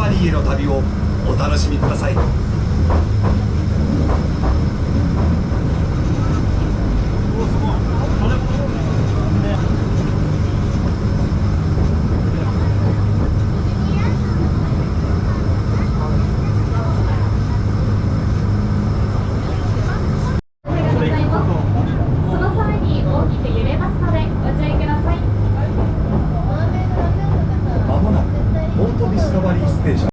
バリーへの旅をお楽しみください。まもなくポートディスカバリーステーション。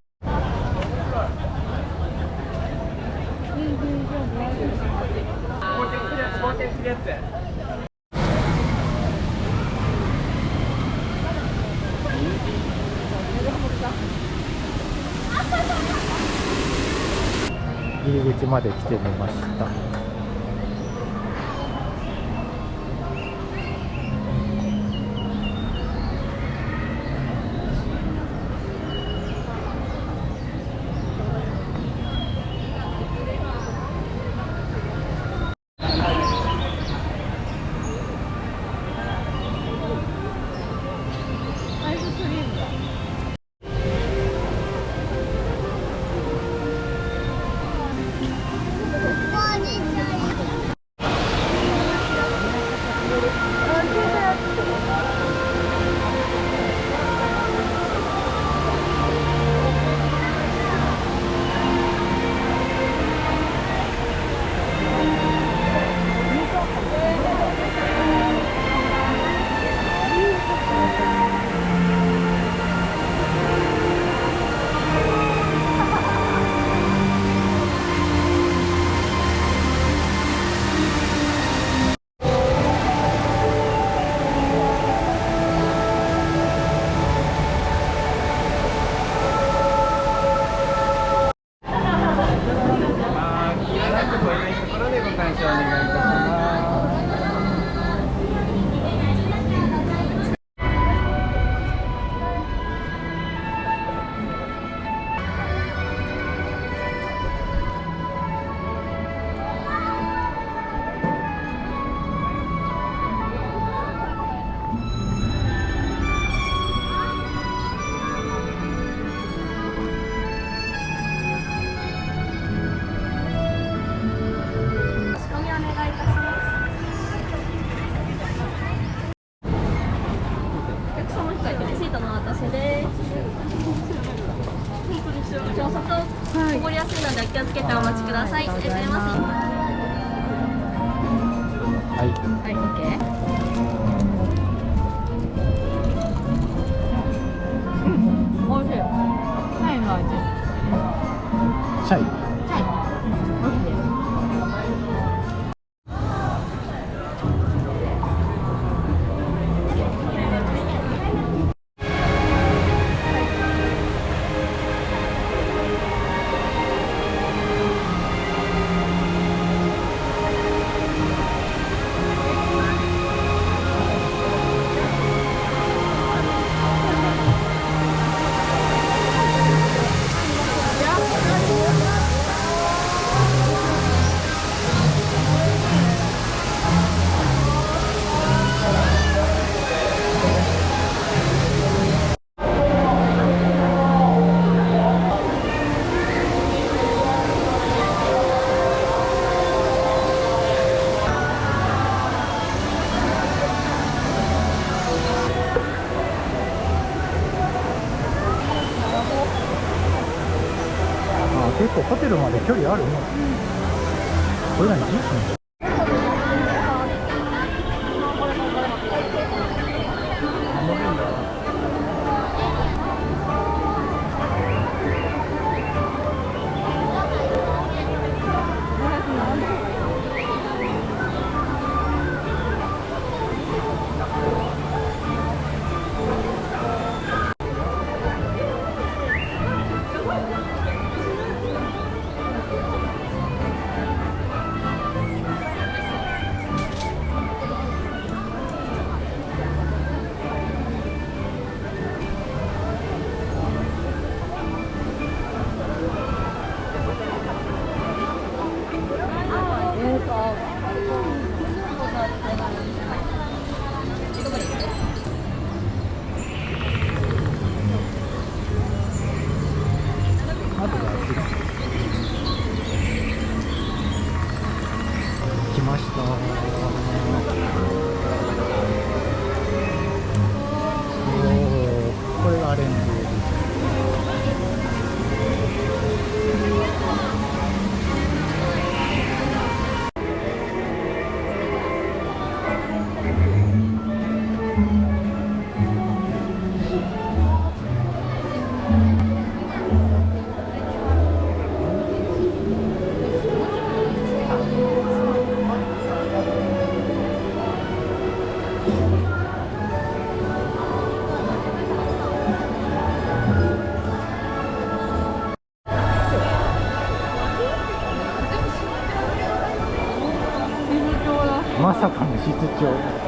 入り口まで来てみました。こぼれやすいのでお気をつけてお待ちください。ありがとうございます。はい。はい、OK。美味しい。チャイの味。チャイ。チャイ。美味しい。結構ホテルまで距離あるね。これ何？ました。おお、これがアレンジです。まさかの室長。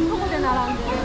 ここで並んでる。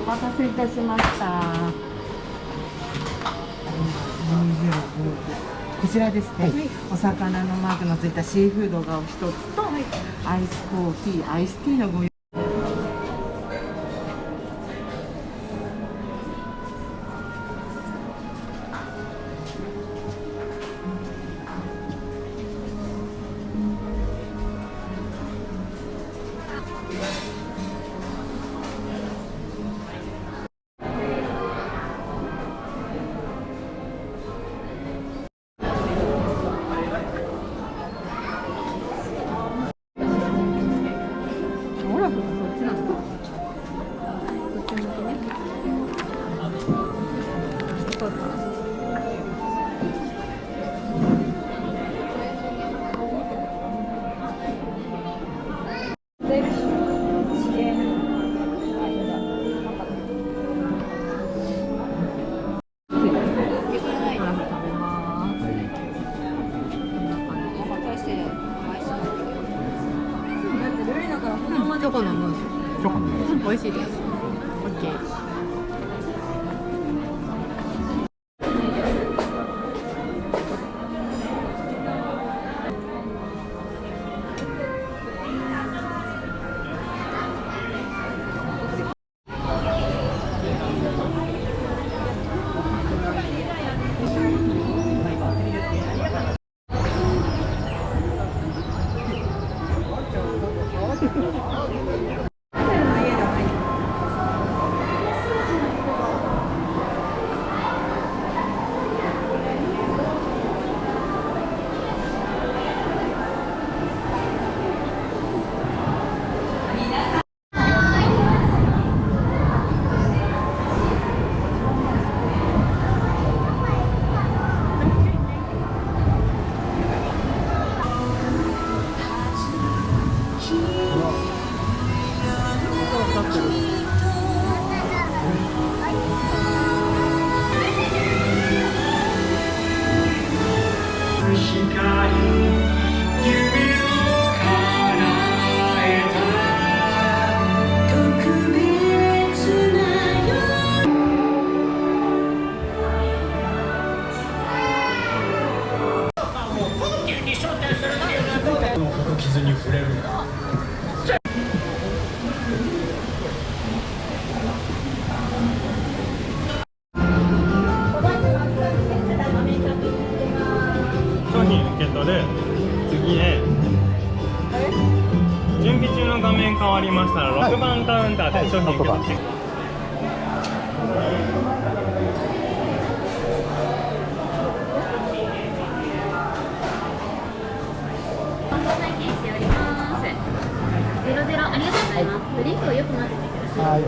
お待たせいたしました。こちらですね、お魚のマークのついたシーフードがお一つと、アイスコーヒー、アイスティーのご用意。オラフがそっちなの？こっち向きね。そうか。チョコのムース。チョコのムース。美味しいです。オッケー。傷に触れるんだ。商品受け取る。次へ。準備中の画面変わりましたら、6番カウンターで商品受け取って。00ありがとうございます。ドリンクをよく混ぜてください。はい。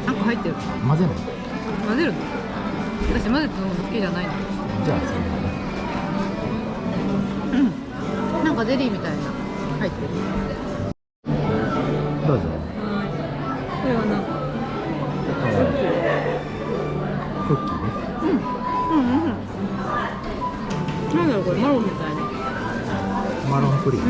なんか入ってる。混ぜない。混ぜるの？私混ぜて飲むの好きじゃないの。じゃあなんかゼリーみたいな入ってる。どうぞ。これはなんかクッキーね。なんだろうこれマロンみたいな。マロンクリーム。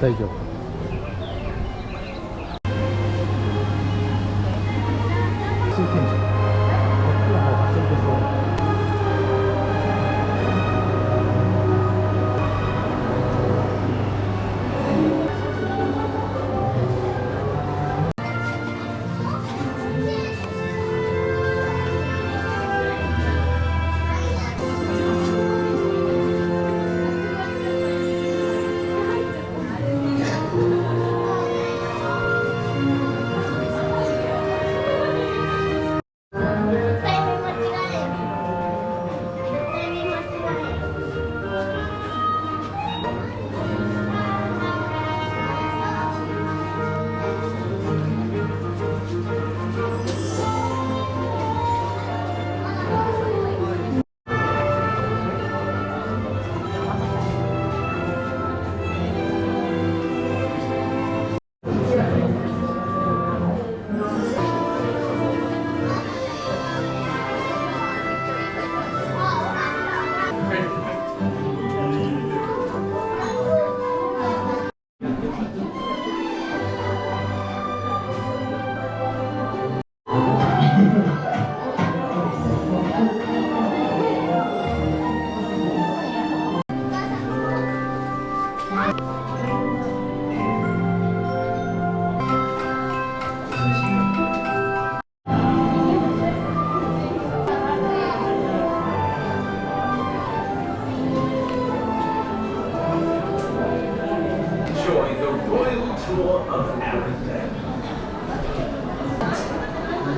大丈夫。水天神。こっちの方が空いてそう。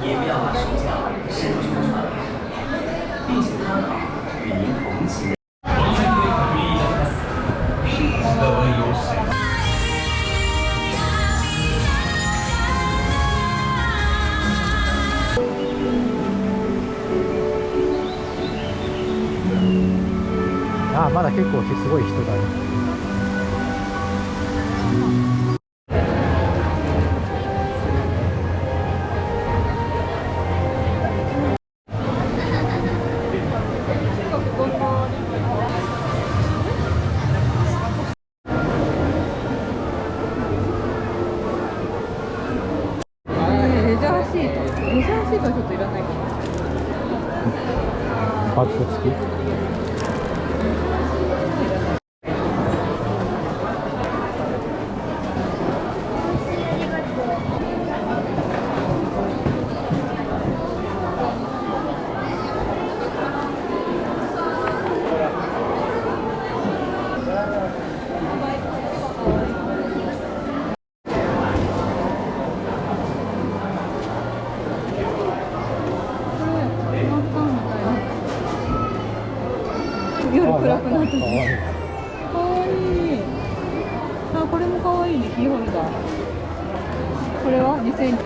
也不要把手脚伸出传开，并且看好与您同行。ああ、まだ結構すごい人だね。レジャーシートはちょっといらないかな。バッグ付き。夜暗くなっててかわいい。あ、これもかわいいね、キーホルダー。これは2000円。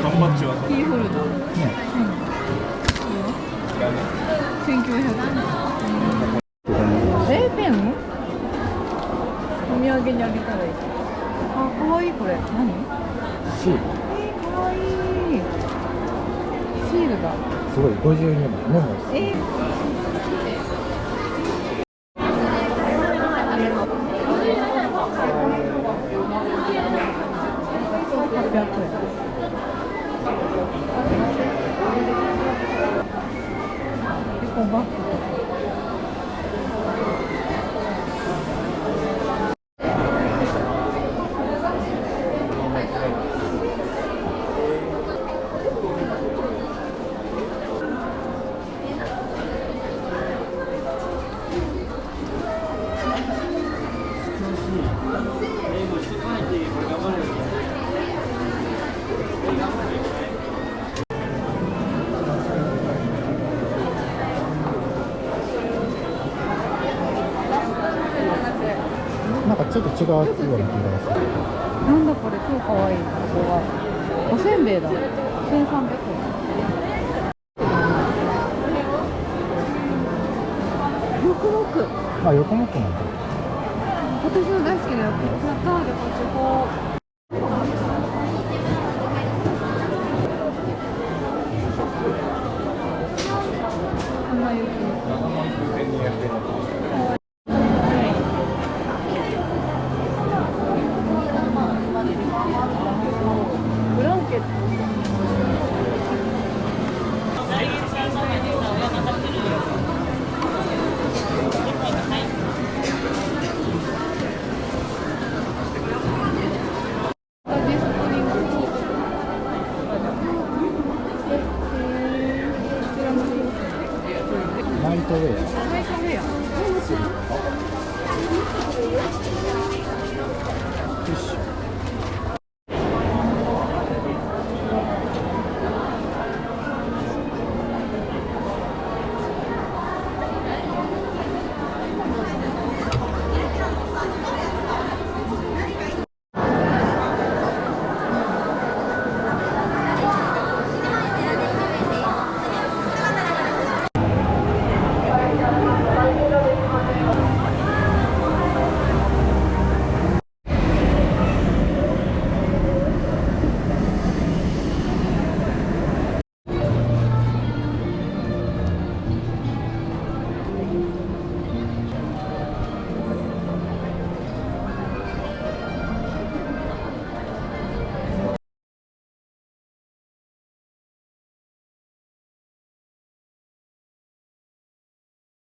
缶バッジはキーホルダー。1900円。ペン？お土産にあげたらいい。あ、かわいいこれ。何？シール。かわいい。シールだ。すごい、52枚。メモです。800円。結構バッグ。なんかちょっと違うような気がする。なんだこれ、超かわいい。ここがおせんべいだ。1300円。横木。あ、横木なんだ。私の大好きな横木。やったー、じゃあこっち行こう。